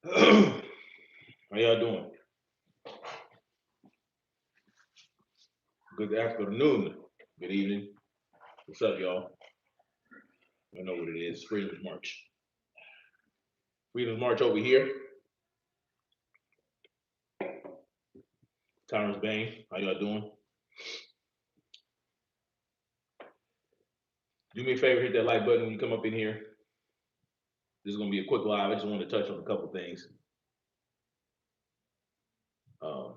How y'all doing? Good afternoon. Good evening. What's up, y'all? I know what it is. Freedom's March. Freedom's March over here. Tyrus Bang. How y'all doing? Do me a favor, hit that like button when you come up in here. This is gonna be a quick live. I just want to touch on a couple things. Um,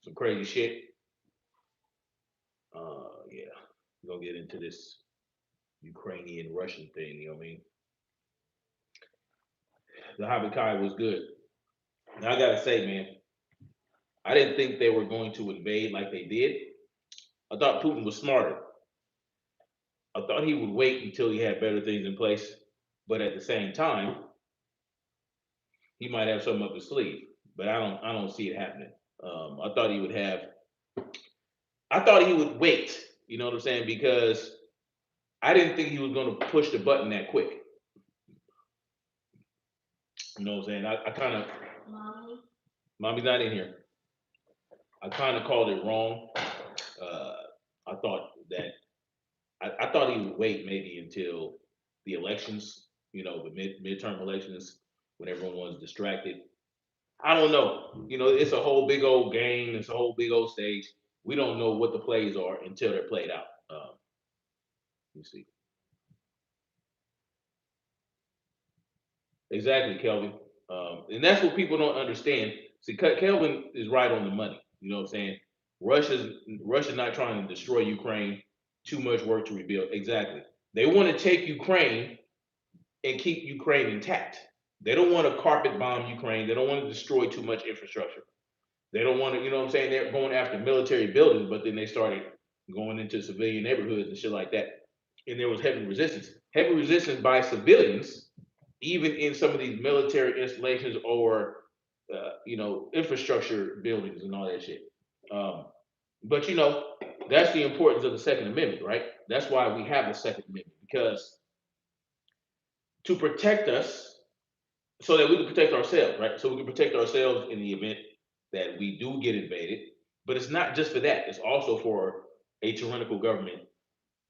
some crazy shit. Yeah, we're gonna get into this Ukrainian Russian thing. You know what I mean? The Habakai was good. Now I gotta say, man, I didn't think they were going to invade like they did. I thought Putin was smarter. I thought he would wait until he had better things in place, but at the same time, he might have something up his sleeve. But I don't see it happening. I thought he would have. I thought he would wait. You know what I'm saying? Because I didn't think he was going to push the button that quick. You know what I'm saying? I kind of. Mommy's not in here. I kind of called it wrong. Uh, I thought that I thought he would wait maybe until the elections. You know, the midterm elections when everyone was distracted. I don't know. You know, it's a whole big old game. It's a whole big old stage. We don't know what the plays are until they're played out. You see, exactly, Kelvin. And that's what people don't understand. See, Kelvin is right on the money. You know what I'm saying? Russia's Russia's not trying to destroy Ukraine. Too much work to rebuild. Exactly. They want to take Ukraine and keep Ukraine intact. They don't want to carpet bomb Ukraine. They don't want to destroy too much infrastructure. They don't want to, you know what I'm saying? They're going after military buildings, but then they started going into civilian neighborhoods and shit like that. And there was heavy resistance. Heavy resistance by civilians, even in some of these military installations or, infrastructure buildings and all that shit. Um, but, that's the importance of the Second Amendment, right? That's why we have the Second Amendment, because to protect us so that we can protect ourselves, right? So we can protect ourselves in the event that we do get invaded. But it's not just for that. It's also for a tyrannical government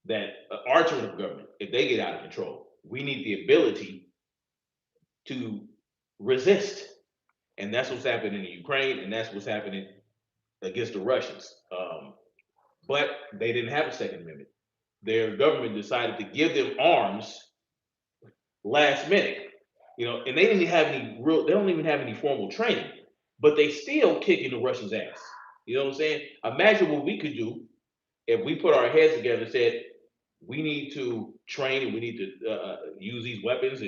that our tyrannical government, if they get out of control, we need the ability to resist. And that's what's happening in Ukraine, and that's what's happening against the Russians. But they didn't have a Second Amendment. Their government decided to give them arms last minute, and they didn't have any real. They don't even have any formal training, but they still kicking the Russians' ass. You know what I'm saying? Imagine what we could do if we put our heads together and said we need to train and we need to use these weapons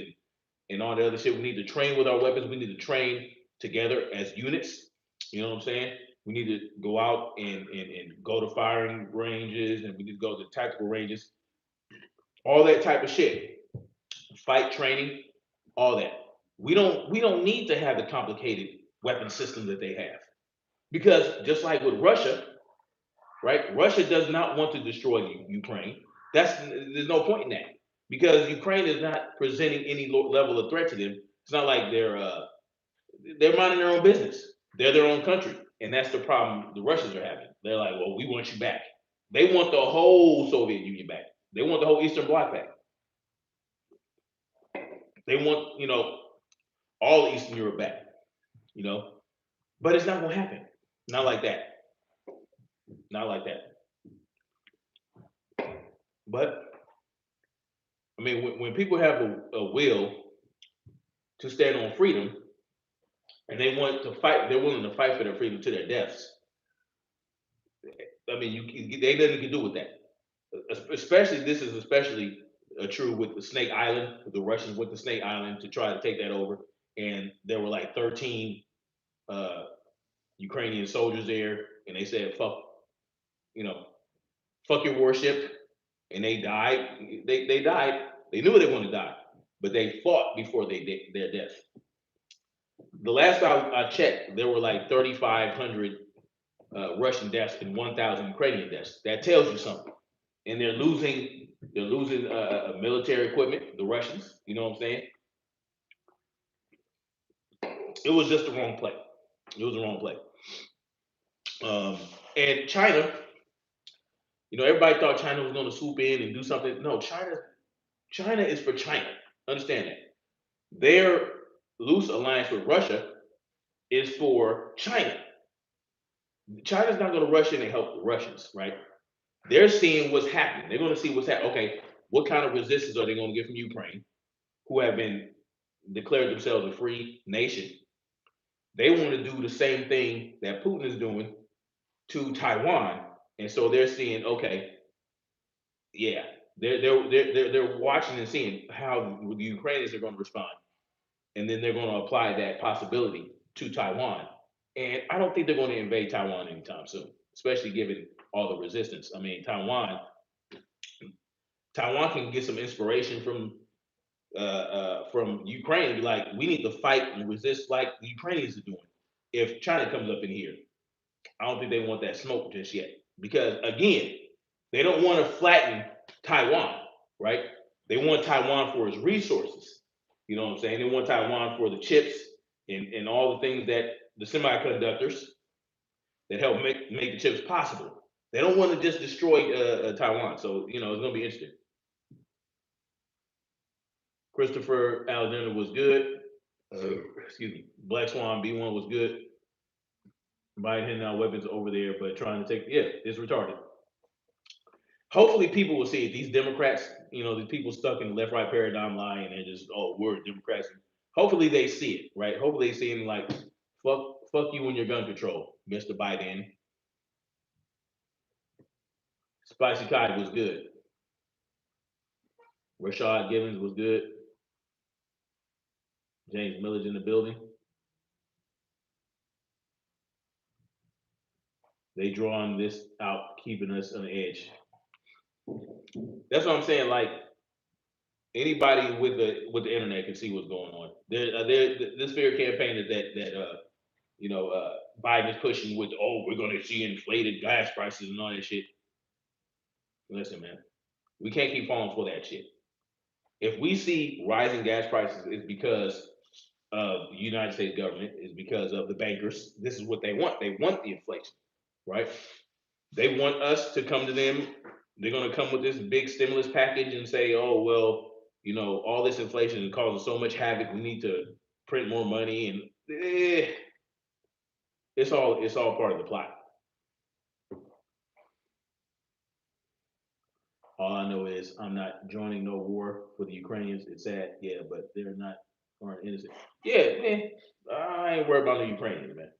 and all the other shit. We need to train with our weapons. We need to train together as units. You know what I'm saying? We need to go out and go to firing ranges, and we need to go to tactical ranges, all that type of shit. Fight training, all that. We don't need to have the complicated weapon system that they have. Because just like with Russia, right? Russia does not want to destroy Ukraine. There's no point in that because Ukraine is not presenting any level of threat to them. It's not like they're minding their own business. They're their own country, and that's the problem the Russians are having. They're like, well, we want you back. They want the whole Soviet Union back. They want the whole Eastern Bloc back. They want all Eastern Europe back. You know, but it's not going to happen. Not like that. Not like that. But I mean, when people have a will to stand on freedom and they want to fight, they're willing to fight for their freedom to their deaths. I mean, they nothing you can do with that. Especially this is especially true with the Snake Island. The Russians went to Snake Island to try to take that over, and there were like 13 uh, Ukrainian soldiers there, and they said, "Fuck, you know, fuck your warship," and they died. They died. They knew they wanted to die, but they fought before they did their death. The last I checked, there were like 3,500 Russian deaths and 1,000 Ukrainian deaths. That tells you something. And they're losing military equipment. The Russians, you know what I'm saying? It was just the wrong play. It was the wrong play. Um, and China, everybody thought China was going to swoop in and do something. No, China is for China. Understand that. Their loose alliance with Russia is for China. China's not going to rush in and help the Russians, right? They're seeing what's happening. They're going to see what's happening. Okay, what kind of resistance are they going to get from Ukraine, who have been declared themselves a free nation? They want to do the same thing that Putin is doing to Taiwan, and so they're seeing, okay, yeah, they're watching and seeing how the Ukrainians are going to respond, and then they're going to apply that possibility to Taiwan. And I don't think they're going to invade Taiwan anytime soon, especially given all the resistance. I mean, Taiwan can get some inspiration from Ukraine. Be like, we need to fight and resist like the Ukrainians are doing. If China comes up in here, I don't think they want that smoke just yet, because again, they don't want to flatten Taiwan, right? They want Taiwan for its resources. You know what I'm saying? They want Taiwan for the chips and all the things that the semiconductors that help make the chips possible. They don't want to just destroy Taiwan. So it's going to be interesting. Christopher Alexander was good. Excuse me. Black Swan B1 was good. Biden handing out weapons over there, but trying to take, it's retarded. Hopefully people will see it. These Democrats, these people stuck in the left-right paradigm line and just, oh, we're Democrats. Hopefully they see it, right? Hopefully they see it like, fuck you and your gun control, Mr. Biden. Spicy Kai was good. Rashad Givens was good. James Miller's in the building. They drawing this out, keeping us on the edge. That's what I'm saying. Like, anybody with the internet can see what's going on. This fear campaign that Biden is pushing with, oh, we're going to see inflated gas prices and all that shit. Listen, man, we can't keep falling for that shit. If we see rising gas prices, it's because of the United States government, it's because of the bankers. This is what they want. They want the inflation, right? They want us to come to them. They're going to come with this big stimulus package and say, oh, well, all this inflation is causing so much havoc. We need to print more money. And it's all part of the plot. All I know is I'm not joining no war for the Ukrainians. It's sad, yeah, but aren't innocent. Yeah, man, I ain't worried about the Ukrainians, man.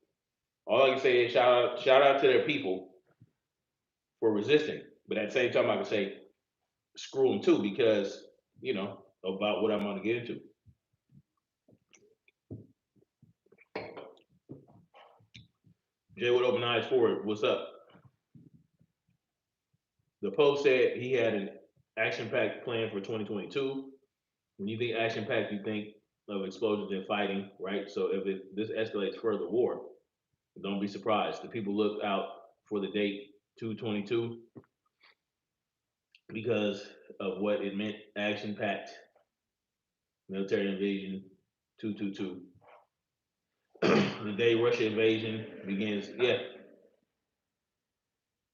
All I can say is shout out to their people for resisting. But at the same time, I can say screw them too, because about what I'm going to get into. Jay with Open Eyes Forward, what's up? The Post said he had an action-packed plan for 2022. When you think action-packed, you think of explosions and fighting, right? So if this escalates further war, don't be surprised. The people look out for the date 2/22 because of what it meant, action-packed military invasion 2/22. The day Russia invasion begins. Yeah.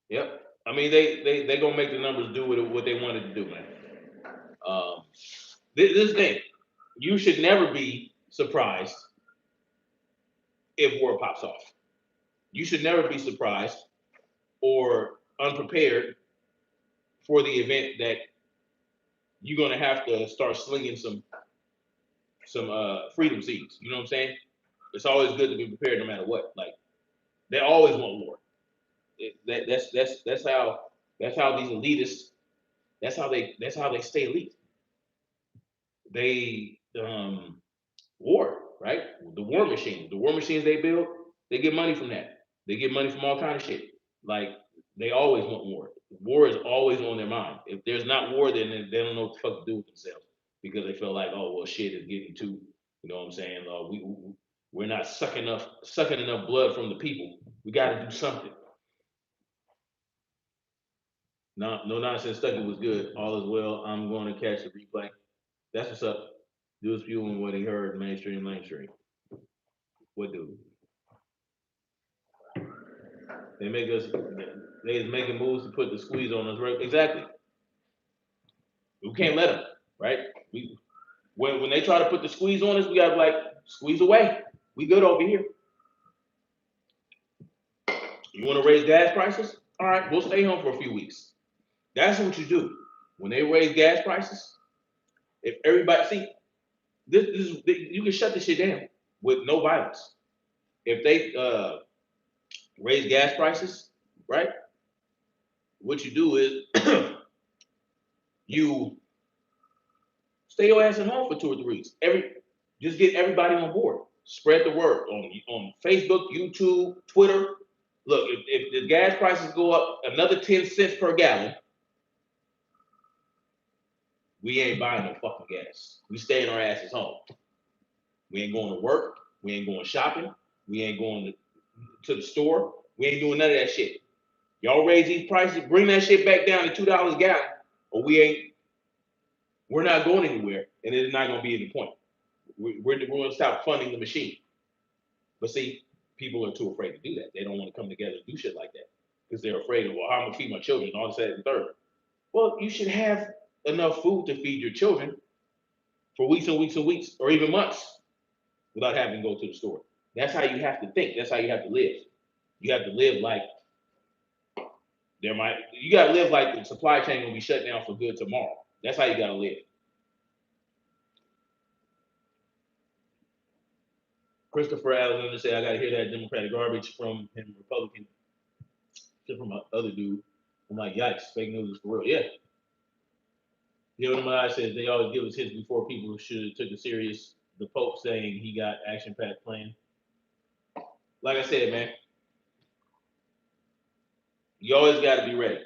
Yep. I mean, they gonna make the numbers do what they wanted to do, man. This thing, you should never be surprised if war pops off. You should never be surprised or unprepared for the event that you're gonna have to start slinging some freedom seeds. You know what I'm saying? It's always good to be prepared no matter what. Like, they always want war. That's how these elitists. That's how they stay elite. They war, right? The war machines. The war machines they build, they get money from that. They get money from all kind of shit. Like, they always want war. War is always on their mind. If there's not war, then they don't know what the fuck to do with themselves, because they feel like, oh well, shit is getting too. You know what I'm saying? We're not sucking enough blood from the people. We got to do something. No nonsense. Stucky was good. All is well. I'm going to catch the replay. That's what's up. Dudes fueling what he heard, mainstream. What do? They make us. They is making moves to put the squeeze on us. Right? Exactly. We can't let them. Right? We when they try to put the squeeze on us, we gotta like squeeze away. We good over here. You want to raise gas prices? All right, we'll stay home for a few weeks. That's what you do. When they raise gas prices, if everybody see you can shut this shit down with no violence. If they raise gas prices, right? What you do is you stay your ass at home for 2 or 3 weeks. Just get everybody on board. Spread the word on Facebook, YouTube, Twitter. Look, if the gas prices go up another 10 cents per gallon, we ain't buying no fucking gas. We staying our asses home. We ain't going to work. We ain't going shopping. We ain't going to the store. We ain't doing none of that shit. Y'all raise these prices, bring that shit back down to $2 a gallon, or we're not going anywhere, and it's not going to be any point. We're going to stop funding the machine. But see, people are too afraid to do that. They don't want to come together and do shit like that because they're afraid of, well, how am I going to feed my children, all this, that, and third. Well, you should have enough food to feed your children for weeks and weeks and weeks, or even months, without having to go to the store. That's how you have to think. That's how you have to live. You have to live like you gotta live like the supply chain will be shut down for good tomorrow. That's how you gotta live. Christopher Alexander said, I gotta hear that Democratic garbage from him, Republican, from my other dude. I'm like, yikes, fake news is for real. Yeah. Gilda Malai says they always give us hits before people should have took it serious. The Pope saying he got action packed plan. Like I said, man, you always gotta be ready.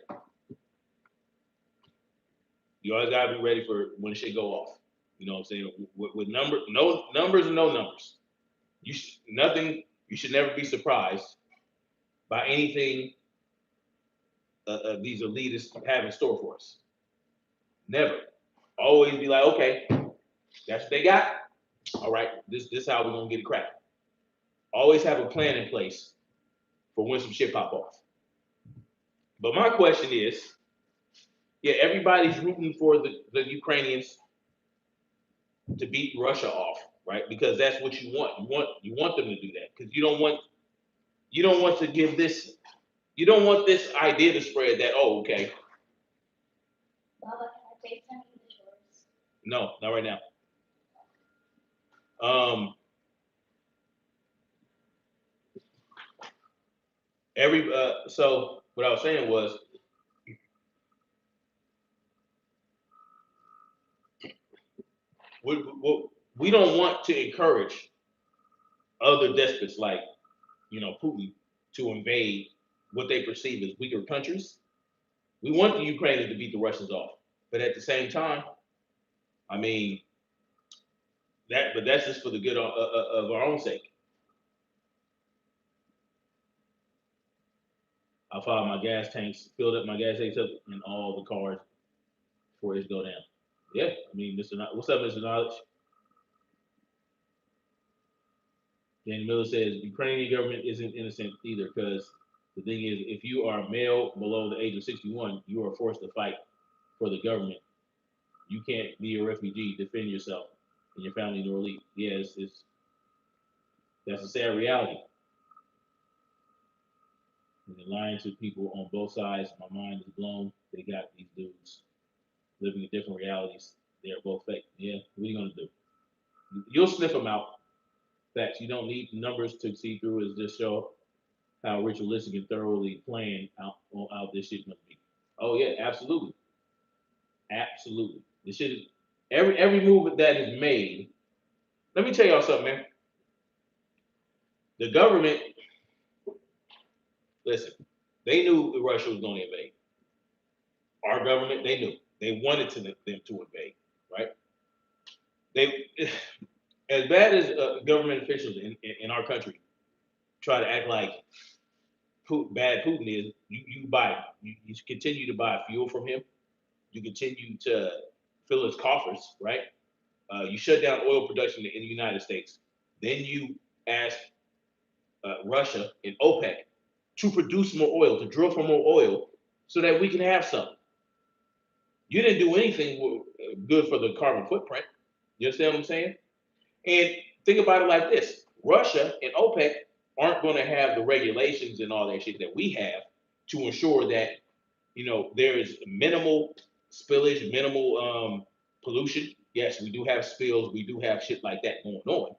You always gotta be ready for when shit go off. You know what I'm saying? With no numbers and no numbers. Nothing. You should never be surprised by anything these elitists have in store for us. Never. Always be like, okay, that's what they got. All right, this is how we're gonna get it cracked. Always have a plan in place for when some shit pop off. But my question is, yeah, everybody's rooting for the Ukrainians to beat Russia off, right? Because that's what you want. You want them to do that because you don't want to give this you don't want this idea to spread that, oh, okay. No, not right now. So what I was saying was we don't want to encourage other despots like Putin to invade what they perceive as weaker countries. We want the Ukrainians to beat the Russians off, but at the same time, I mean but that's just for the good of our own sake. I filed my gas tanks, filled up my gas tanks up in all the cars before it go down. Yeah, I mean, what's up, Mr. Knowledge? Danny Miller says Ukrainian government isn't innocent either, because the thing is, if you are a male below the age of 61, you are forced to fight for the government. You can't be a refugee, defend yourself and your family nor leave. Yeah, that's a sad reality. And they're lying to people on both sides. My mind is blown. They got these dudes living in different realities. They are both fake. Yeah, what are you gonna do? You'll sniff them out. Facts. You don't need numbers to see through. Is just show how ritualistic and thoroughly planned out this shit must be. Oh yeah, absolutely, absolutely. This shit is every move that is made. Let me tell y'all something, man. The government, listen, they knew Russia was going to invade. Our government, they knew. They wanted them to invade, right? They, as bad as government officials in our country try to act like bad Putin is, you continue to buy fuel from him. You continue to fill his coffers, right? You shut down oil production in the United States. Then you ask Russia and OPEC to produce more oil, to drill for more oil, so that we can have some. You didn't do anything good for the carbon footprint. You understand what I'm saying? And think about it like this: Russia and OPEC aren't going to have the regulations and all that shit that we have to ensure that there is minimal spillage, minimal pollution. Yes, we do have spills, we do have shit like that going on,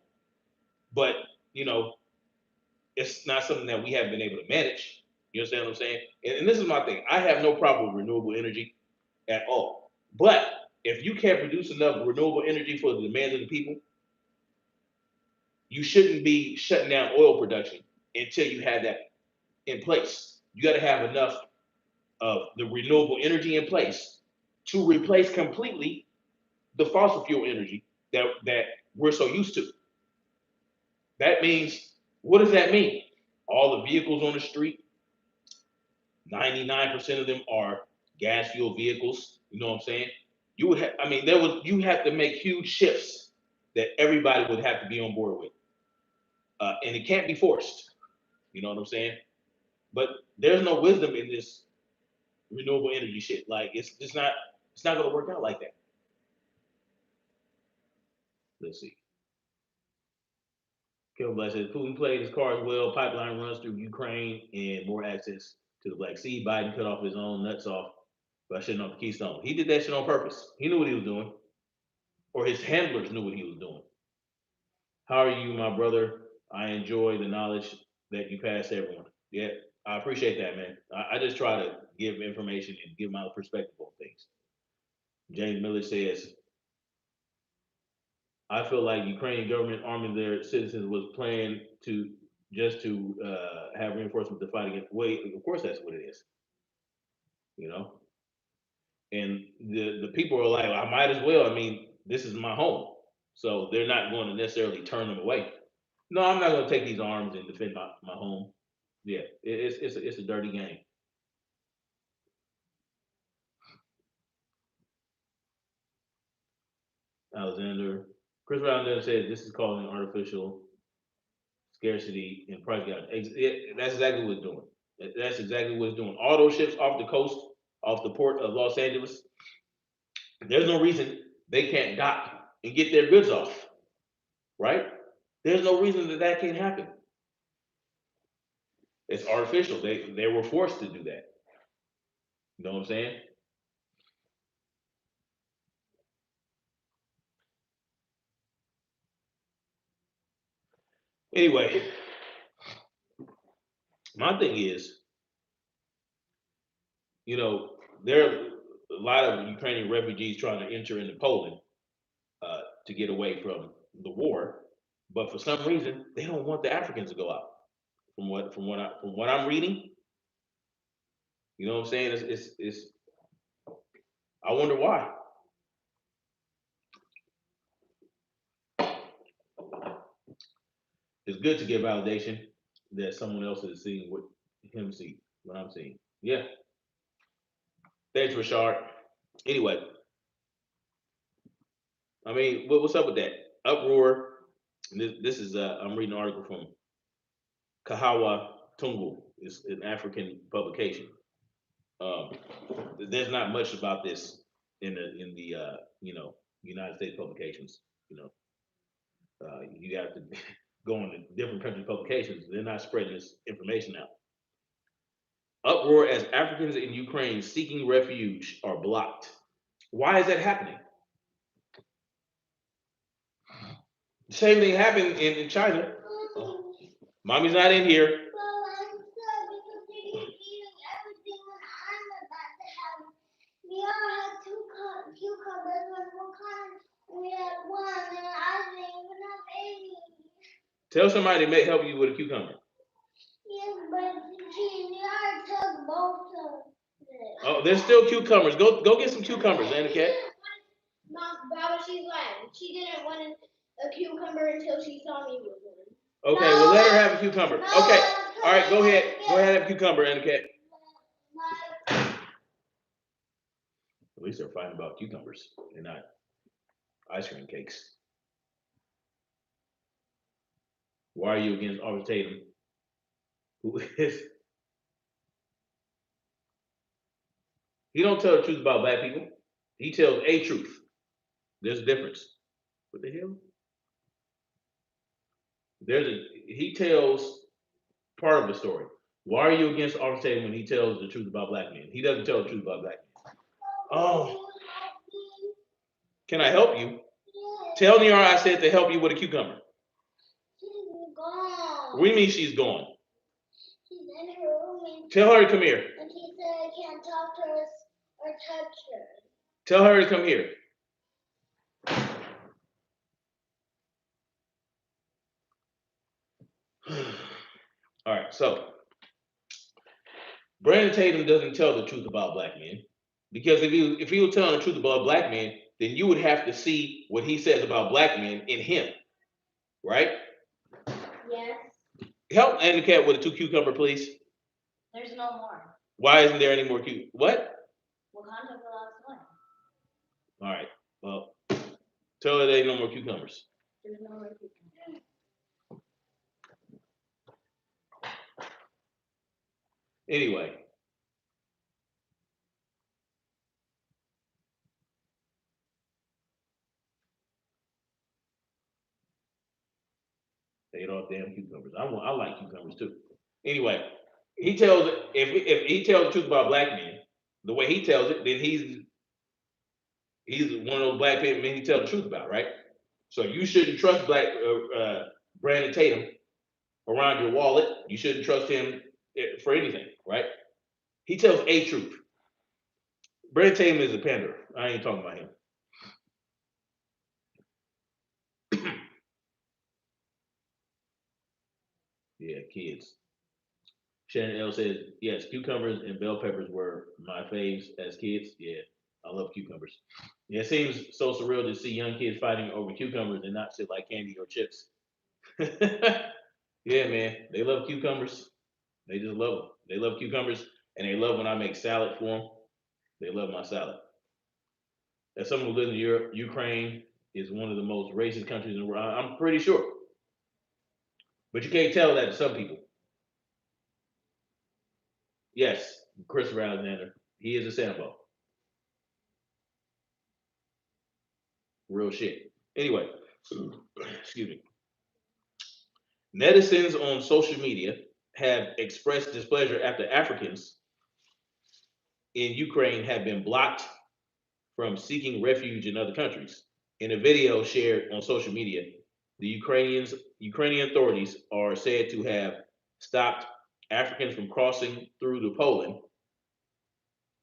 but you know, it's not something that we haven't been able to manage. You understand what I'm saying? And this is my thing. I have no problem with renewable energy at all. But if you can't produce enough renewable energy for the demands of the people, you shouldn't be shutting down oil production until you have that in place. You got to have enough of the renewable energy in place to replace completely the fossil fuel energy that we're so used to. That means, what does that mean? All the vehicles on the street, 99% of them are gas fuel vehicles. You know what I'm saying? You would have, I mean, you have to make huge shifts that everybody would have to be on board with. And it can't be forced. You know what I'm saying? But there's no wisdom in this renewable energy shit. Like it's not gonna work out like that. Let's see. Kevin Black says Putin played his cards well. Pipeline runs through Ukraine and more access to the Black Sea. Biden cut off his own nuts off by shutting off the Keystone. He did that shit on purpose. He knew what he was doing, or his handlers knew what he was doing. How are you, my brother? I enjoy the knowledge that you pass to everyone. Yeah, I appreciate that, man. I just try to give information and give my perspective on things. James Miller says, I feel like Ukrainian government arming their citizens was planned to just to have reinforcements to fight against. Wait, of course that's what it is, you know. And the people are like, I might as well. I mean, this is my home, so they're not going to necessarily turn them away. No, I'm not going to take these arms and defend my home. Yeah, it's a dirty game. Alexander Chris Roundell says this is causing artificial scarcity and price gouge. That's exactly what it's doing. That's exactly what it's doing. All those ships off the coast, off the port of Los Angeles, there's no reason they can't dock and get their goods off, right? There's no reason that that can't happen. It's artificial. They were forced to do that. You know what I'm saying? Anyway, my thing is, you know, there are a lot of Ukrainian refugees trying to enter into Poland to get away from the war, but for some reason they don't want the Africans to go out. From what I'm reading, you know what I'm saying? It's I wonder why. It's good to get validation that someone else is seeing what him see, what I'm seeing. Yeah. Thanks, Rashard. Anyway, I mean, what's up with that uproar? This is I'm reading an article from Kahawa Tungu. It's an African publication. Um, there's not much about this in the United States publications. You know, you have to go into different country publications. They're not spreading this information out. Uproar as Africans in Ukraine seeking refuge are blocked. Why is that happening? The same thing happened in China. Oh, mommy's not in here. We all had two cucumbers and one kind. We had one, and I didn't even have any. Tell somebody to help you with a cucumber. Yes, but I took both of them. Oh, there's still cucumbers. Go get some cucumbers, Anakin. Mom, Baba, she's lying. She didn't want a cucumber until she saw me with one. Okay, well let her have a cucumber. Okay, all right, go ahead. Go ahead and have a cucumber, Anakin. At least they're fighting about cucumbers and not ice cream cakes. Why are you against Arthur Tatum who is he don't tell the truth about black people. He tells a truth. There's a difference. What the hell? He tells part of the story. Why are you against Officer Tatum when he tells the truth about black men? He doesn't tell the truth about black men. Oh, can I help you? Tell Niara I said to help you with a cucumber. She's gone. What do you mean she's gone? She's in her room. Tell her to come here. And she said I can't talk to her or touch her. Tell her to come here. All right, so Brandon Tatum doesn't tell the truth about black men, because if he was telling the truth about black men, then you would have to see what he says about black men in him, right? Yes. Help Andy Cat with a 2 cucumber, please. There's no more. Why isn't there any more what? Wakanda took the last one. All right. Well, tell her there ain't no more cucumbers. There's no more cucumbers. Anyway. They ate all damn cucumbers. I like cucumbers too. Anyway, he tells if he tells the truth about black men, the way he tells it, then he's one of those black men he tells the truth about, right? So you shouldn't trust Brandon Tatum around your wallet. You shouldn't trust him for anything, right? He tells a truth. Brandon Tatum is a panderer. I ain't talking about him. Yeah, kids. Shannon L says, yes, cucumbers and bell peppers were my faves as kids. Yeah, I love cucumbers. Yeah, it seems so surreal to see young kids fighting over cucumbers and not shit like candy or chips. Yeah, man, they love cucumbers. They just love them. They love cucumbers, and they love when I make salad for them. They love my salad. As someone who lives in Europe, Ukraine is one of the most racist countries in the world. I'm pretty sure, but you can't tell that to some people. Yes, Christopher Alexander, he is a Sambo. Real shit. Anyway, excuse me. Netizens on social media have expressed displeasure after Africans in Ukraine have been blocked from seeking refuge in other countries. In a video shared on social media, the Ukrainian authorities are said to have stopped Africans from crossing through to Poland,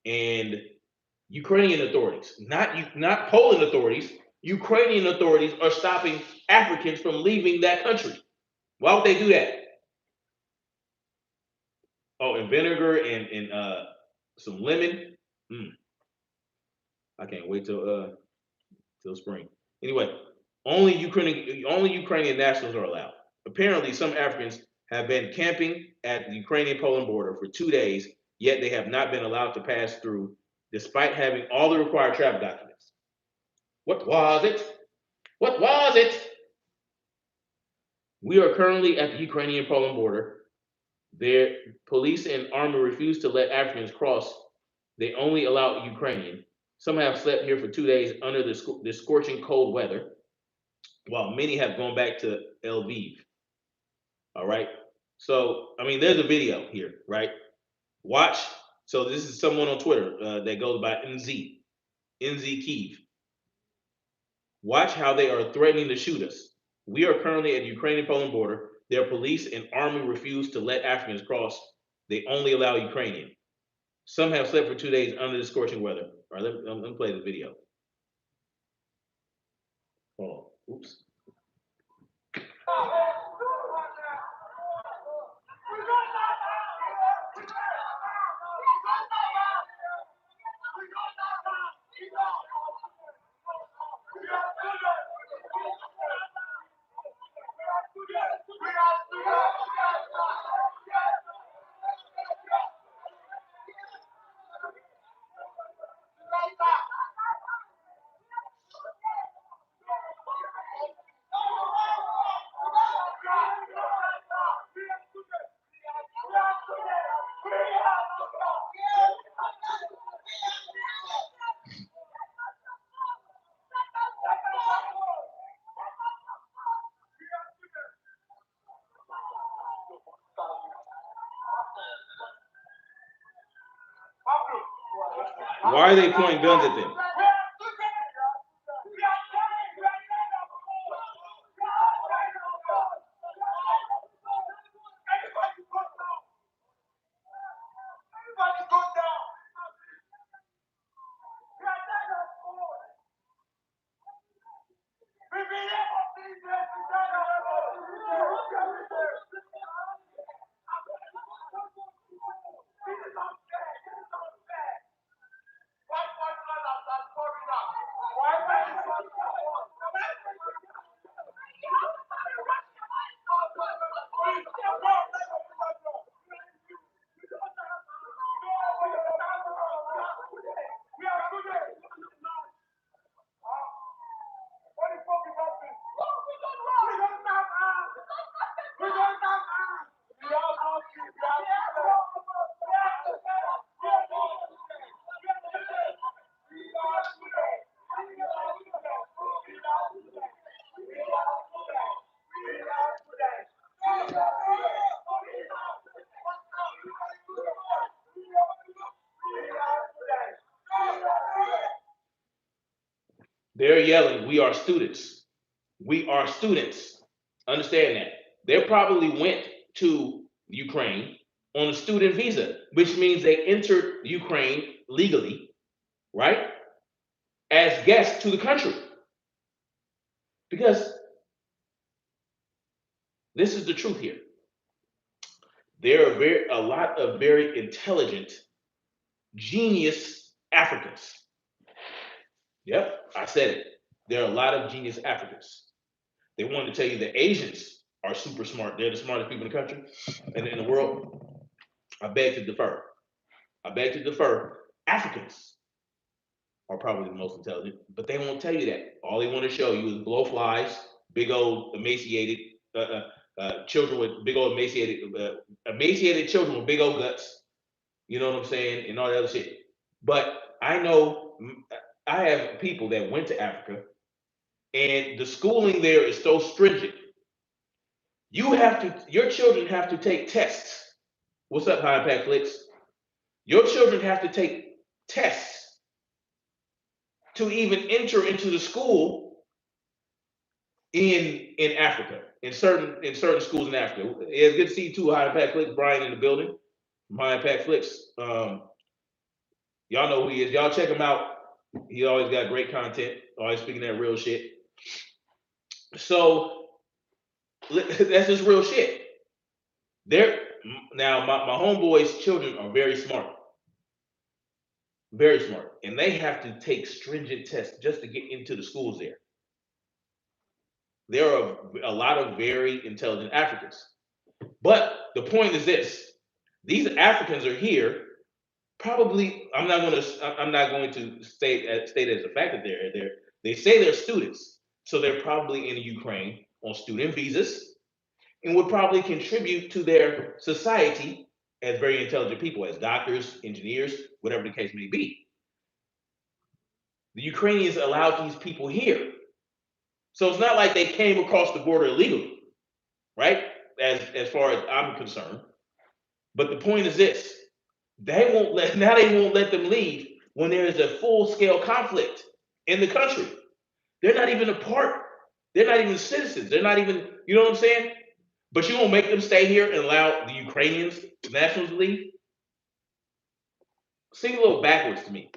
and Ukrainian authorities, not Poland authorities, Ukrainian authorities are stopping Africans from leaving that country. Why would they do that? Oh, and vinegar and some lemon. I can't wait till spring. Anyway, only Ukrainian nationals are allowed. Apparently, some Africans have been camping at the Ukrainian-Poland border for 2 days, yet they have not been allowed to pass through, despite having all the required travel documents. What was it? What was it? We are currently at the Ukrainian-Poland border. Their police and army refuse to let Africans cross. They only allow Ukrainian. Some have slept here for 2 days under the scorching cold weather, while many have gone back to Lviv. All right. So, I mean, there's a video here, right? Watch. So, this is someone on Twitter that goes by NZ Kiev. Watch how they are threatening to shoot us. We are currently at the Ukrainian-Poland border. Their police and army refuse to let Africans cross. They only allow Ukrainian. Some have slept for 2 days under the scorching weather. All right, let me play the video. Hold on. Oops. Why are they pointing guns at them? They're yelling, "We are students. We are students." Understand that. They probably went to Ukraine on a student visa, which means they entered Ukraine legally, right? As guests to the country. Because this is the truth here. There are a lot of very intelligent, genius Africans. Yep, I said it. There are a lot of genius Africans. They want to tell you the Asians are super smart. They're the smartest people in the country and in the world. I beg to defer. I beg to defer. Africans are probably the most intelligent, but they won't tell you that. All they want to show you is blowflies, big old emaciated children with big old emaciated children with big old guts. You know what I'm saying, and all that other shit. But I know I have people that went to Africa, and the schooling there is so stringent. Your children have to take tests. What's up, High Impact Flicks? Your children have to take tests to even enter into the school in Africa, in certain schools in Africa. It's good to see you too, High Impact Flicks. Brian in the building from High Impact Flicks. Y'all know who he is. Y'all check him out. He always got great content. Always speaking that real shit. So that's just real shit. They're now my homeboys' children are very smart, and they have to take stringent tests just to get into the schools there. There are a lot of very intelligent Africans, but the point is this: these Africans are here. Probably, I'm not going to state as a fact that they're there. They say they're students, so they're probably in Ukraine on student visas and would probably contribute to their society as very intelligent people, as doctors, engineers, whatever the case may be. The Ukrainians allowed these people here. So it's not like they came across the border illegally, right? As far as I'm concerned. But the point is this: they won't let them leave when there is a full scale conflict in the country. They're not even a part. They're not even citizens. They're not even, you know what I'm saying? But you won't make them stay here and allow the Ukrainians, nationals to leave? Seems a little backwards to me.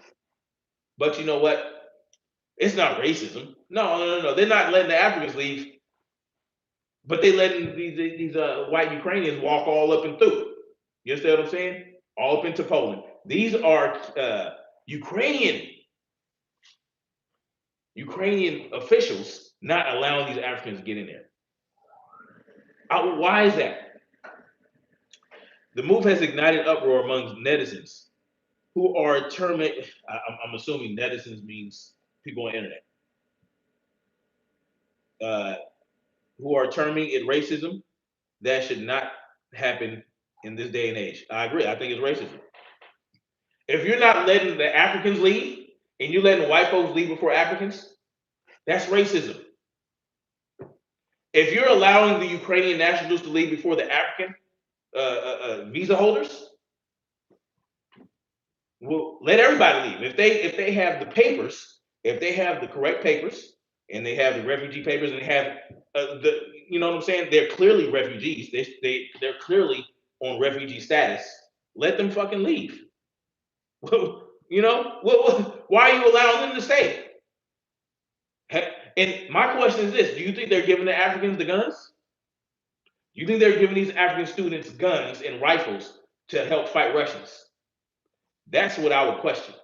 But you know what? It's not racism. No, no, no, no. They're not letting the Africans leave, but they letting these white Ukrainians walk all up and through. You understand what I'm saying? All up into Poland. These are Ukrainian officials not allowing these Africans to get in there. Why is that? The move has ignited uproar among netizens who are terming. I'm assuming netizens means people on the internet. Uh, who are terming it racism that should not happen in this day and age. I agree. I think it's racism. If you're not letting the Africans leave and you're letting white folks leave before Africans, that's racism. If you're allowing the Ukrainian nationals to leave before the African visa holders, Well, let everybody leave. If they have the papers, if they have the correct papers, and they have the refugee papers, and they have the, you know what I'm saying? They're clearly refugees. They're clearly on refugee status. Let them fucking leave. You know, why are you allowing them to stay? And my question is this: do you think they're giving the Africans the guns? You think they're giving these African students guns and rifles to help fight Russians? That's what I would question.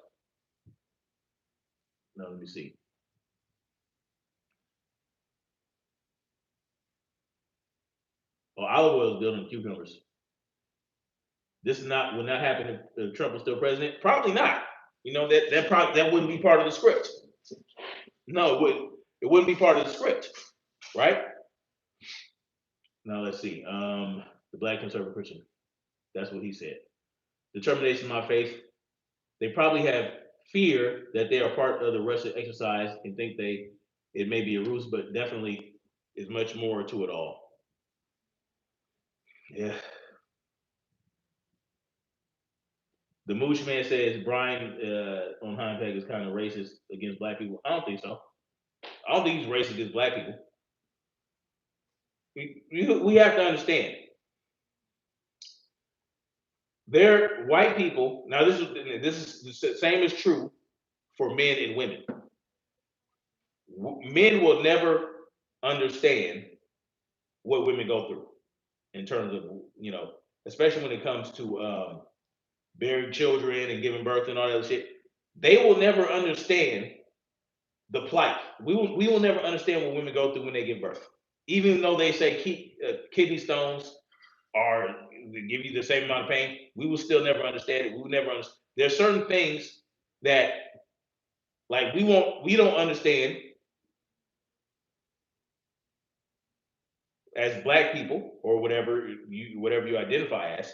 Now, let me see. Oh, olive oil is building cucumbers. This is not will not happen if Trump was still president. Probably not. You know that wouldn't be part of the script. No, it wouldn't. It wouldn't be part of the script, right? Now let's see. The Black conservative Christian. That's what he said. Determination, my faith. They probably have fear that they are part of the Russian exercise and think it may be a ruse, but definitely is much more to it all. Yeah. The Mooch man says Brian on Heimpeg is kind of racist against black people. I don't think so. I don't think he's racist against black people. We have to understand. They're white people. Now this is the same is true for men and women. Men will never understand what women go through in terms of, especially when it comes to bearing children and giving birth and all that other shit. They will never understand the plight. We will never understand what women go through when they give birth. Even though they say kidney stones are give you the same amount of pain, we will still never understand it. We will never understand. There's certain things that like we don't understand as black people or whatever you identify as.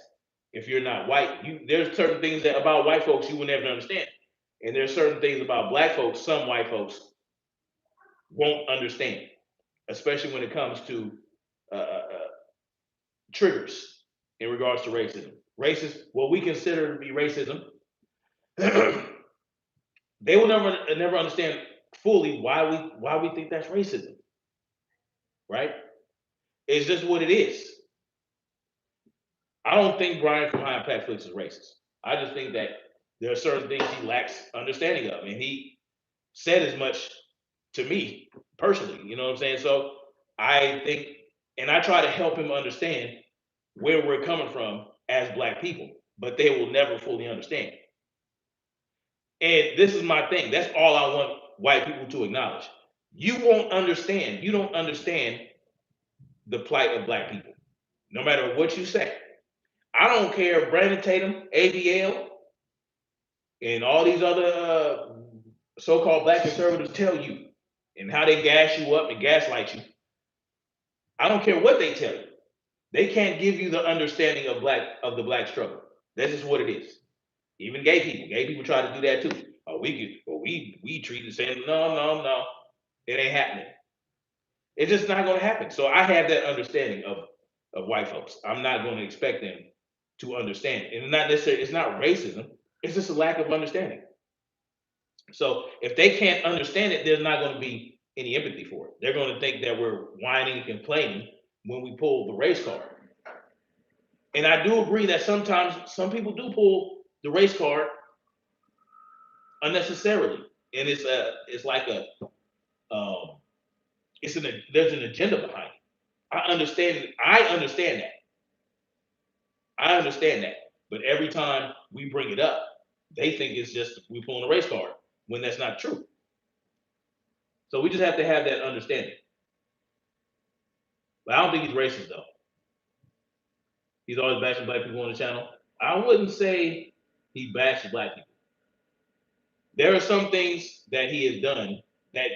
If you're not white, there's certain things that about white folks you will never understand, and there's certain things about black folks some white folks won't understand, especially when it comes to triggers in regards to racism. What we consider to be racism, they will never understand fully why we think that's racism, right? It's just what it is. I don't think Brian from High Impact Flicks is racist. I just think that there are certain things he lacks understanding of, and he said as much to me personally. You know what I'm saying? So I think, and I try to help him understand where we're coming from as black people, but they will never fully understand. And this is my thing. That's all I want white people to acknowledge. You won't understand. You don't understand the plight of black people, no matter what you say. I don't care if Brandon Tatum, ABL, and all these other so-called black conservatives tell you and how they gas you up and gaslight you. I don't care what they tell you. They can't give you the understanding of the black struggle. This is what it is. Even gay people try to do that too. Oh, we treat the same. No, no, no. It ain't happening. It's just not going to happen. So I have that understanding of white folks. I'm not going to expect them to understand. And not necessarily, it's not racism. It's just a lack of understanding. So if they can't understand it, there's not going to be any empathy for it. They're going to think that we're whining and complaining when we pull the race card. And I do agree that sometimes some people do pull the race card unnecessarily, and it's like um, there's an agenda behind it. I understand. I understand that. I understand that. But every time we bring it up, they think it's just we pulling a race card when that's not true. So we just have to have that understanding. But I don't think he's racist though. He's always bashing black people on the channel. I wouldn't say he bashes black people. There are some things that he has done that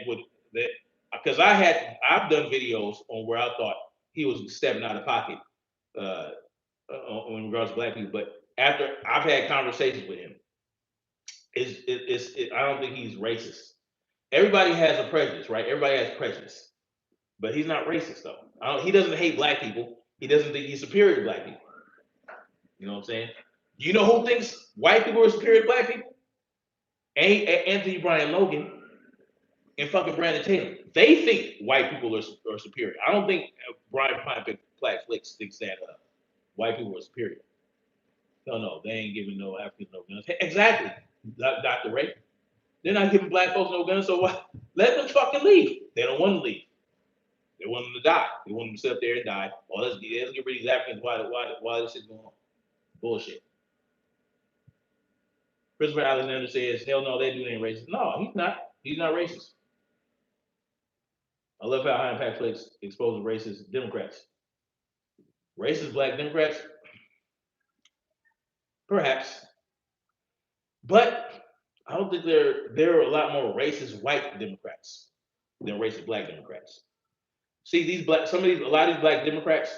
because I've done videos on where I thought he was stepping out of pocket uh, in regards to black people. But after I've had conversations with him, I don't think he's racist. Everybody has a prejudice, right? Everybody has prejudice, but he's not racist though. He doesn't hate black people. He doesn't think he's superior to black people. You know what I'm saying? You know who thinks white people are superior to black people? Anthony Brian Logan and fucking Brandon Tatum. They think white people are superior. I don't think Brian Black Flicks thinks that white people are superior. No, they ain't giving no Africans no guns. Hey, exactly, Dr. Ray. They're not giving black folks no guns, so what? Let them fucking leave. They don't want to leave. They want them to die. They want them to sit up there and die. Well, let's get rid of these Africans. Why this shit's going on? Bullshit. Christopher Alexander says, hell no, they do ain't racist. No, he's not. He's not racist. I love how High Impact Flicks exposes racist Democrats. Racist black Democrats? Perhaps. But I don't think there are a lot more racist white Democrats than racist black Democrats. See, a lot of these black Democrats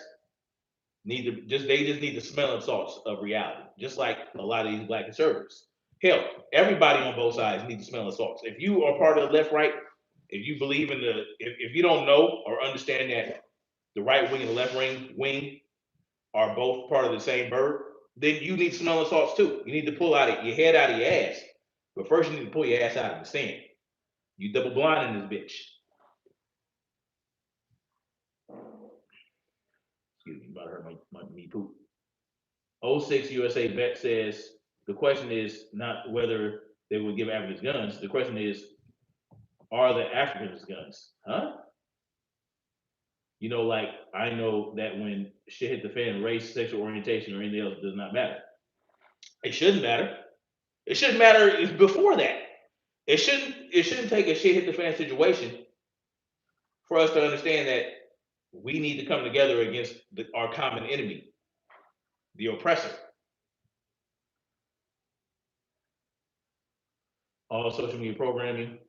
they just need the smell and salts of reality, just like a lot of these black conservatives. Hell, everybody on both sides needs the smell and salts. If you are part of the left right, if you believe in if you don't know or understand that the right wing and the left wing are both part of the same bird, then you need smell and salts too. You need to pull your head out of your ass. But first you need to pull your ass out of the sand. You double blind in this bitch. Excuse me, about to hurt my me poop. 06 USA vet says the question is not whether they would give Africans guns. The question is, are the Africans guns? Huh? You know, like I know that when shit hit the fan, race, sexual orientation, or anything else does not matter. It shouldn't matter. It shouldn't matter before that. It shouldn't take a shit hit the fan situation for us to understand that we need to come together against our common enemy, the oppressor. All social media programming.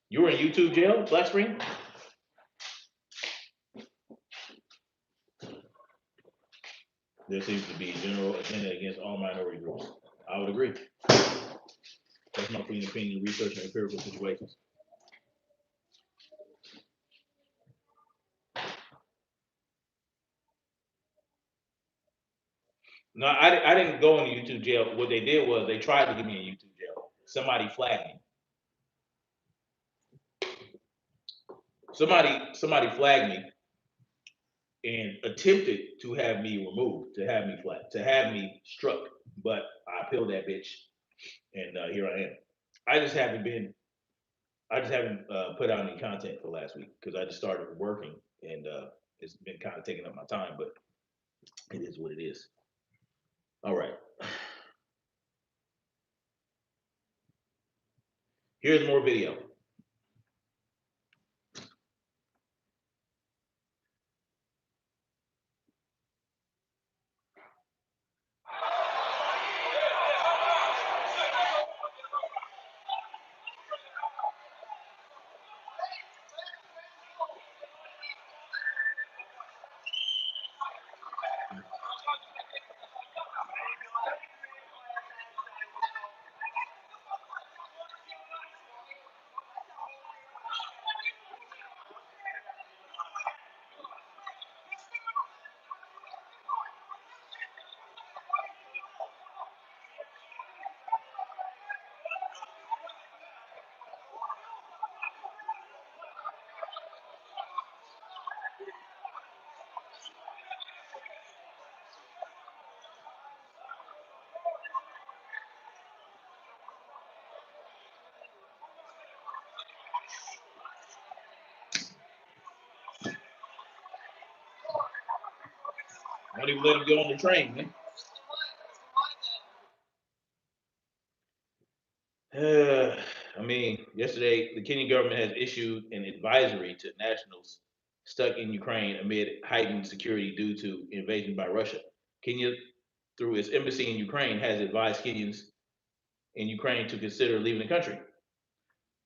You were in YouTube jail, Black Spring? There seems to be a general agenda against all minority groups. I would agree. That's my opinion, research, and empirical situations. No, I didn't go into YouTube jail. What they did was they tried to get me in YouTube jail. Somebody flagged me. Somebody flagged me and attempted to have me removed, to have me flagged, to have me struck. But I appealed that bitch, and here I am. I just haven't been. I just haven't put out any content for last week because I just started working, and it's been kind of taking up my time. But it is what it is. All right. Here's more video. Don't even let him get on the train, man. I mean, yesterday the Kenyan government has issued an advisory to nationals stuck in Ukraine amid heightened security due to invasion by Russia. Kenya, through its embassy in Ukraine, has advised Kenyans in Ukraine to consider leaving the country.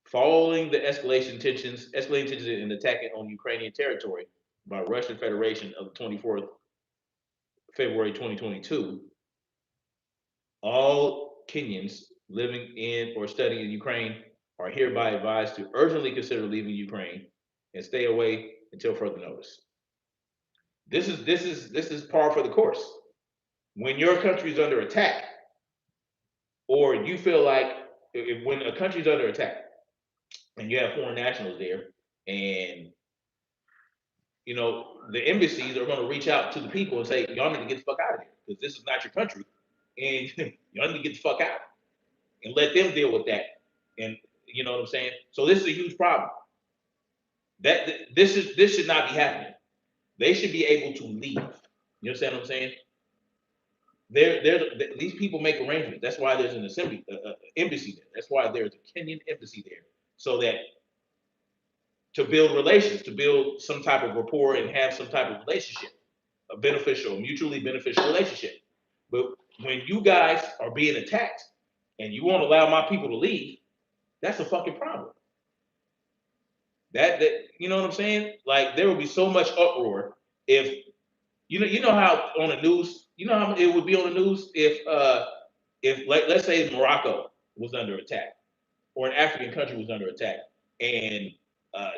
Following the escalating tensions in attacking on Ukrainian territory by Russian Federation of the 24th February 2022, all Kenyans living in or studying in Ukraine are hereby advised to urgently consider leaving Ukraine and stay away until further notice. This is par for the course. When your country's under attack, or you feel like when a country's under attack and you have foreign nationals there, and the embassies are going to reach out to the people and say, y'all need to get the fuck out of here because this is not your country, and y'all need to get the fuck out and let them deal with that. And you know what I'm saying? So this is a huge problem. This should not be happening. They should be able to leave. You understand what I'm saying? These people make arrangements. That's why there's an embassy there. That's why there's a Kenyan embassy there, so that to build relations, to build some type of rapport and have some type of relationship, a mutually beneficial relationship. But when you guys are being attacked and you won't allow my people to leave, that's a fucking problem. That you know what I'm saying? Like there would be so much uproar if you know how on the news, you know how it would be on the news if like let's say Morocco was under attack or an African country was under attack and uh,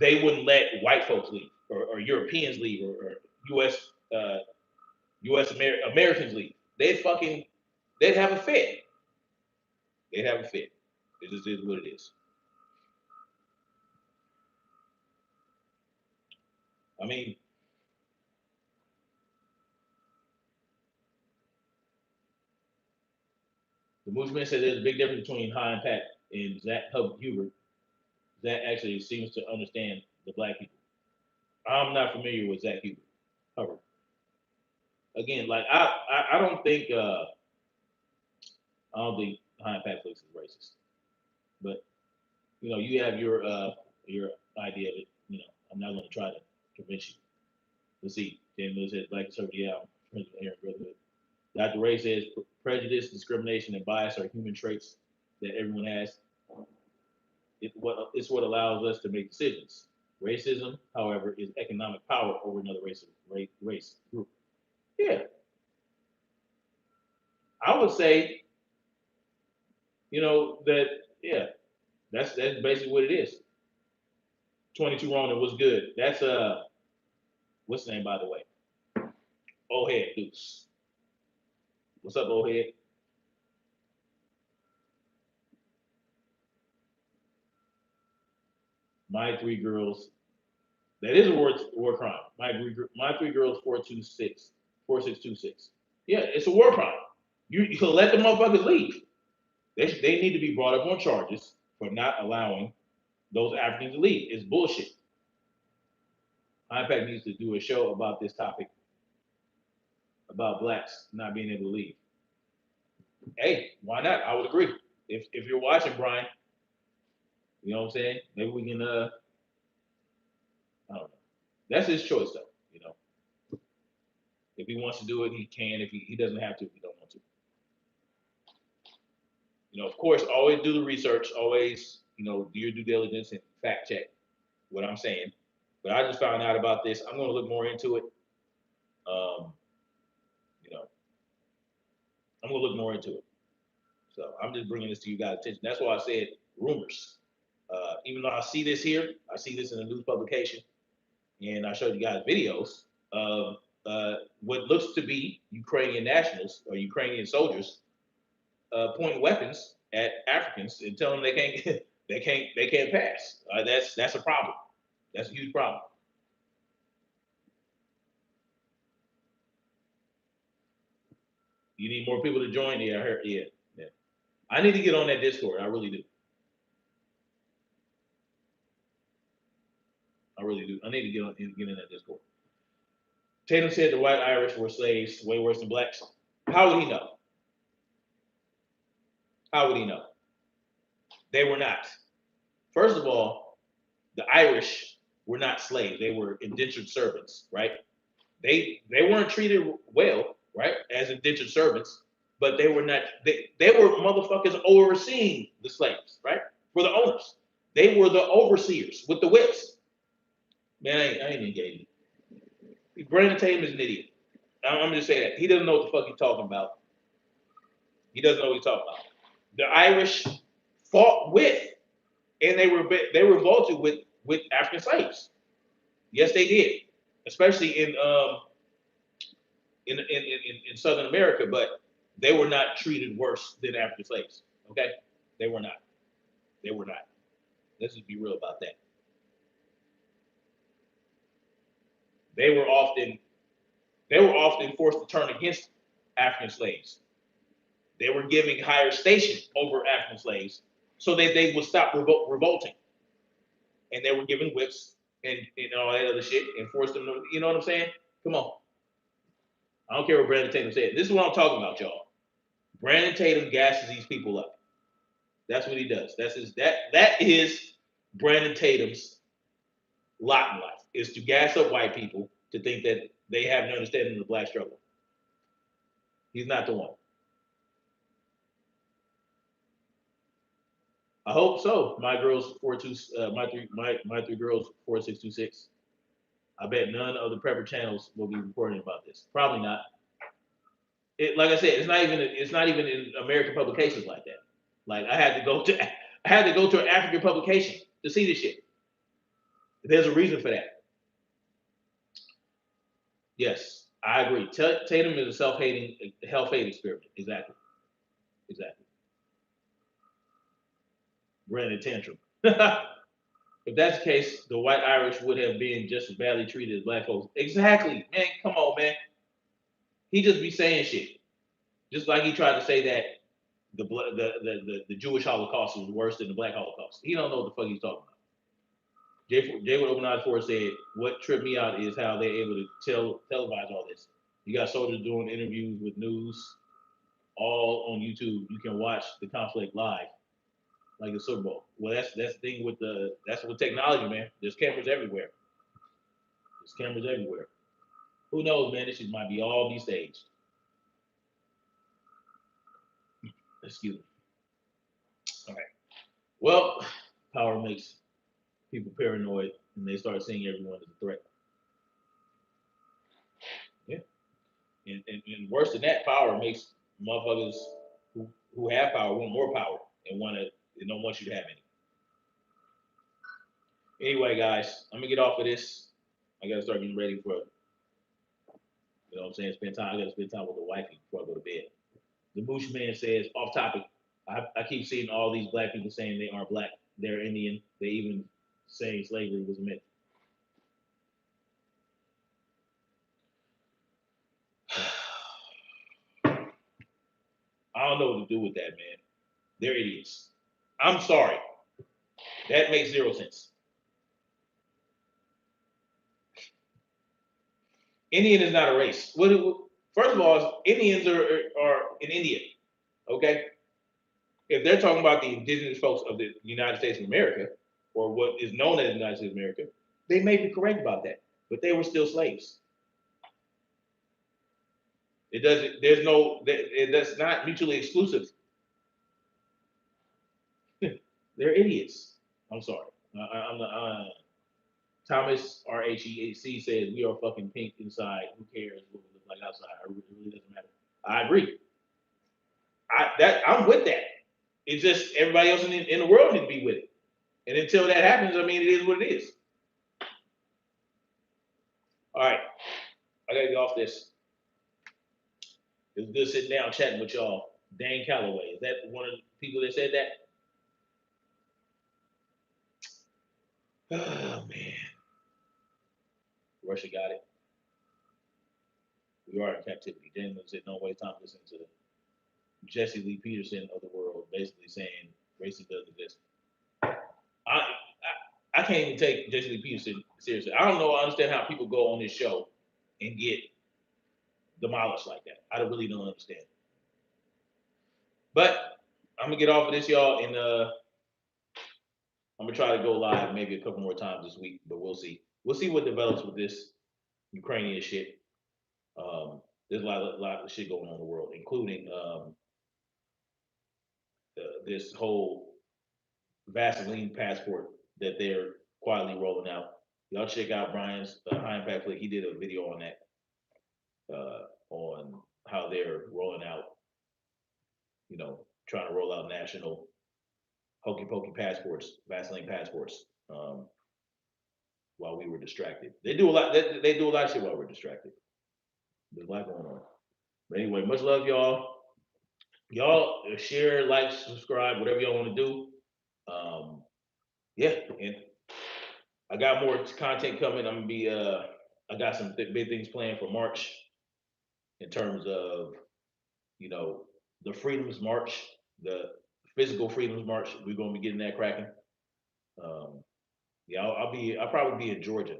they wouldn't let white folks leave or Europeans leave or U.S. Americans leave. They'd have a fit. They'd have a fit. It just is what it is. I mean, the movement said there's a big difference between High Impact and Zach Hubbard. Zach actually seems to understand the black people. I'm not familiar with Zach Hubbard. Again, like I don't think High Impact Flix is racist, but you have your idea of it. I'm not going to try to convince you. Let's see. Dan Miller says black conservative. Yeah, President Aaron Brotherhood. Dr. Ray says prejudice, discrimination, and bias are human traits that everyone has. It's what allows us to make decisions. Racism, however, is economic power over another race group. Yeah, I would say, that yeah, that's basically what it is. 22 Ronin was good. That's what's the name by the way? Old Head Deuce. What's up, Old Head? My three girls. That is a war crime. My three girls 4626. Yeah, it's a war crime. You can let the motherfuckers leave. They need to be brought up on charges for not allowing those Africans to leave. It's bullshit. IPAC needs to do a show about this topic about blacks not being able to leave. Hey, why not? I would agree. If you're watching, Brian, you know what I'm saying? Maybe we can I don't know. That's his choice though, If he wants to do it, he can. If he doesn't have to, if he don't want to. Of course, always do the research, always, do your due diligence and fact check what I'm saying. But I just found out about this. I'm going to look more into it. Um, you know, I'm going to look more into it. So I'm just bringing this to you guys' attention. That's why I said rumors. Even though I see this here, I see this in a news publication, and I showed you guys videos of what looks to be Ukrainian nationals or Ukrainian soldiers pointing weapons at Africans and telling them they can't they can't pass. That's a problem. That's a huge problem. You need more people to join. Yeah, I heard. Yeah, yeah. I need to get on that Discord. I really do. I really do. I need to get in that Discord. Tatum said the white Irish were slaves way worse than blacks. How would he know? How would he know? They were not. First of all, the Irish were not slaves. They were indentured servants, right? They weren't treated well, right, as indentured servants, but they were not. They were motherfuckers overseeing the slaves, right, for the owners. They were the overseers with the whips. Man, I ain't engaging. Brandon Tatum is an idiot. I'm just saying that he doesn't know what the fuck he's talking about. He doesn't know what he's talking about. The Irish fought with, and they revolted with African slaves. Yes, they did. especially in Southern America, but they were not treated worse than African slaves. Okay, they were not. They were not. Let's just be real about that. They were often they were often forced to turn against African slaves. They were giving higher station over African slaves so that they would stop revolting. And they were given whips and all that other shit and forced them to, you know what I'm saying? Come on. I don't care what Brandon Tatum said. This is what I'm talking about, y'all. Brandon Tatum gasses these people up. That's what he does. That is Brandon Tatum's lot in life, is to gas up white people to think that they have an understanding of the black struggle. He's not the one. I hope so. My girls 42 my three girls 4626. I bet none of the prepper channels will be reporting about this. Probably not. It, like I said, it's not even in American publications like that. Like I had to go to an African publication to see this shit. There's a reason for that. Yes, I agree. Tatum is a self-hating, health-hate experiment. Exactly. Exactly. Ran a tantrum. If that's the case, the white Irish would have been just as badly treated as black folks. Exactly, man. Come on, man. He just be saying shit. Just like he tried to say that the Jewish Holocaust was worse than the Black Holocaust. He don't know what the fuck he's talking about. Jay Wood Open Ford said, "What tripped me out is how they're able to televise all this. You got soldiers doing interviews with news, all on YouTube. You can watch the conflict live, like the Super Bowl. Well, that's the thing with that's with technology, man. There's cameras everywhere. There's cameras everywhere. Who knows, man? This shit might be all be staged. Excuse me. All right. Well, power makes people paranoid, and they start seeing everyone as a threat. Yeah. And worse than that, power makes motherfuckers who have power want more power and want to and don't want you to have any. Anyway, guys, I'm gonna get off of this. I gotta start getting ready for you know what I'm saying. Spend time. I gotta spend time with the wifey before I go to bed. The Moosh man says off topic. I keep seeing all these black people saying they aren't black. They're Indian. They even saying slavery was a myth. I don't know what to do with that, man. They're idiots. I'm sorry. That makes zero sense. Indian is not a race. First of all, Indians are in India. Okay, if they're talking about the indigenous folks of the United States of America, or what is known as the United States of America, they may be correct about that, but they were still slaves. It doesn't. There's no. That's not mutually exclusive. They're idiots. I'm sorry. I'm not. Thomas RHEC says we are fucking pink inside. Who cares what we look like outside? It really doesn't matter. I agree. I'm with that. It's just everybody else in the world need to be with it. And until that happens, I mean, it is what it is. All right, I gotta get off this. It was good sitting down chatting with y'all. Dan Calloway, is that one of the people that said that? Oh man, Russia got it. We are in captivity. James said, "Don't waste time listening to Jesse Lee Peterson of the world, basically saying racism doesn't exist." I can't even take Jesse Lee Peterson seriously. I don't know. I understand how people go on this show and get demolished like that. I really don't understand. But I'm gonna get off of this, y'all, and I'm gonna try to go live maybe a couple more times this week, but we'll see. We'll see what develops with this Ukrainian shit. There's a lot of shit going on in the world, including this whole Vaseline passport that they're quietly rolling out. Y'all check out Brian's High Impact Flick. He did a video on that, on how they're rolling out, trying to roll out national hokey pokey passports, Vaseline passports. while we were distracted. They do a lot. They do a lot of shit while we're distracted. There's a lot going on. But anyway, much love, y'all. Y'all share, like, subscribe, whatever y'all want to do. Yeah, and I got more content coming. I'm gonna be. I got some big things planned for March in terms of, you know, the Freedoms March, the Physical Freedoms March. We're gonna be getting that cracking. Um, yeah, I'll probably be in Georgia.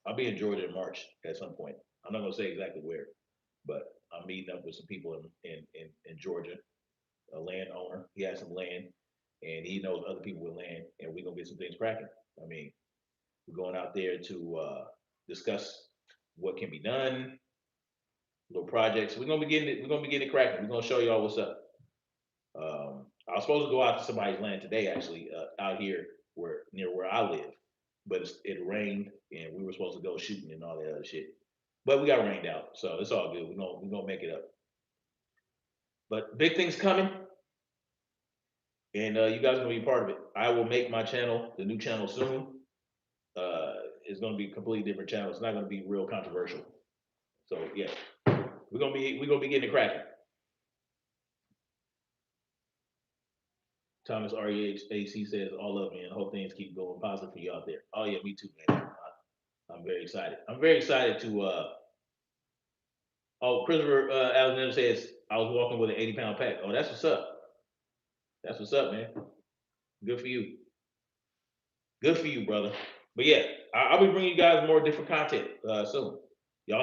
I'll be in Georgia in March at some point. I'm not gonna say exactly where, but I'm meeting up with some people in Georgia, a landowner. He has some land, and he knows other people with land, and we're gonna get some things cracking. I mean, we're going out there to discuss what can be done, little projects. We're gonna be getting it. We're gonna be getting it cracking. We're gonna show y'all what's up. I was supposed to go out to somebody's land today, actually, out here near where I live, but it rained, and we were supposed to go shooting and all that other shit. But we got rained out, so it's all good. We're gonna make it up. But big things coming, and you guys are gonna be part of it. I will make my channel, the new channel, soon. It's gonna be a completely different channel. It's not gonna be real controversial. So yeah, we're gonna be getting it cracking. Thomas REHAC says all of me, and hope things keep going positive for you out there. Oh yeah, me too, man. I'm very excited. I'm very excited to. Oh, Christopher Alexander says I was walking with an 80-pound pack. Oh, that's what's up. That's what's up, man. Good for you. Good for you, brother. But yeah, I'll be bringing you guys more different content soon. You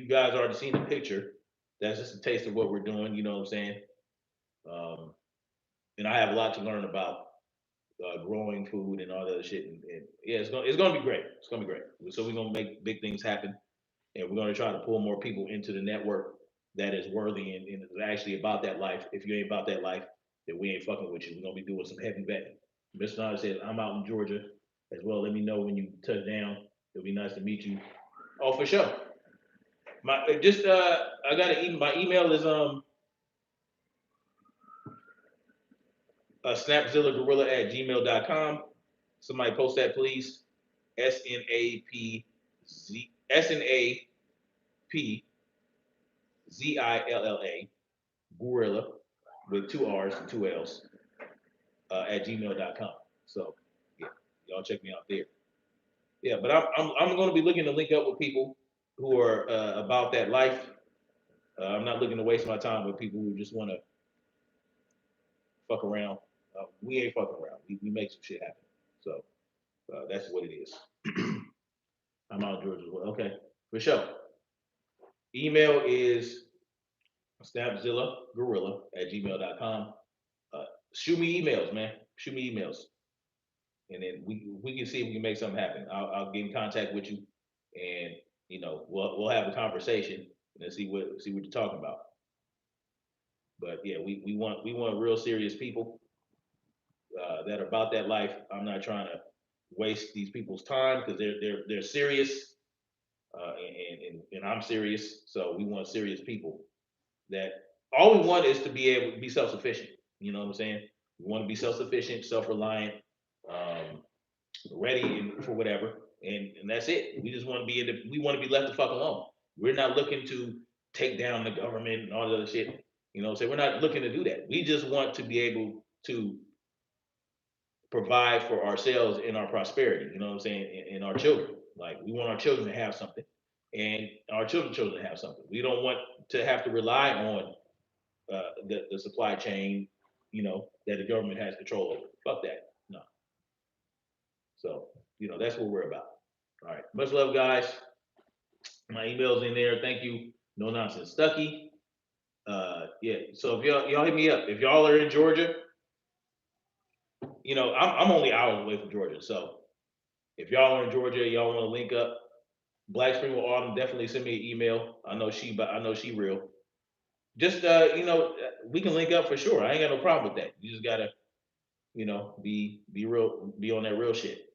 guys already seen the picture. That's just a taste of what we're doing. You know what I'm saying? Um, and I have a lot to learn about growing food and all that other shit. And yeah, it's gonna be great. It's gonna be great. So we're gonna make big things happen, and we're gonna try to pull more people into the network that is worthy and is actually about that life. If you ain't about that life, then we ain't fucking with you. We're gonna be doing some heavy vetting. Mr. Nada says I'm out in Georgia as well. Let me know when you touch down. It'll be nice to meet you. Oh, for sure. I got an email. My email is snapzillagorilla@gmail.com. Somebody post that, please. SNAPZILLA gorilla with two R's and two L's at gmail.com. So yeah, y'all check me out there. Yeah, but I'm going to be looking to link up with people who are about that life. I'm not looking to waste my time with people who just want to fuck around. We ain't fucking around. We make some shit happen. So that's what it is. I'm out of Georgia as well. Okay, for sure. Email is snapzillagorilla@gmail.com. Shoot me emails, man. Shoot me emails, and then we can see if we can make something happen. I'll get in contact with you, and we'll have a conversation and see what you're talking about. But yeah, we want real serious people that are about that life. I'm not trying to waste these people's time because they're serious, and I'm serious. So we want serious people that all we want is to be able to be self-sufficient. You know what I'm saying? We want to be self-sufficient, self-reliant, ready for whatever, and that's it. We just want to we want to be left the fuck alone. We're not looking to take down the government and all the other shit. You know what I'm saying? We're not looking to do that. We just want to be able to provide for ourselves and our prosperity. You know what I'm saying? And our children. Like we want our children to have something, and our children to have something. We don't want to have to rely on the supply chain, that the government has control over. Fuck that. No. So, that's what we're about. All right. Much love, guys. My email's in there. Thank you. No nonsense, Stucky. Yeah. So if y'all hit me up. If y'all are in Georgia, I'm only hours away from Georgia. So if y'all are in Georgia, y'all want to link up, Black Spring with Autumn, definitely send me an email. I know she real. Just we can link up for sure. I ain't got no problem with that. You just gotta, be real, be on that real shit.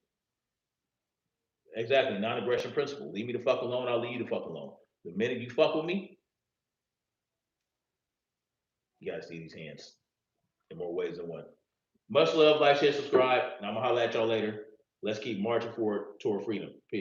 Exactly, non-aggression principle. Leave me the fuck alone. I'll leave you the fuck alone. The minute you fuck with me, you gotta see these hands in more ways than one. Much love, like, share, subscribe, and I'm gonna holler at y'all later. Let's keep marching forward toward freedom. Peace.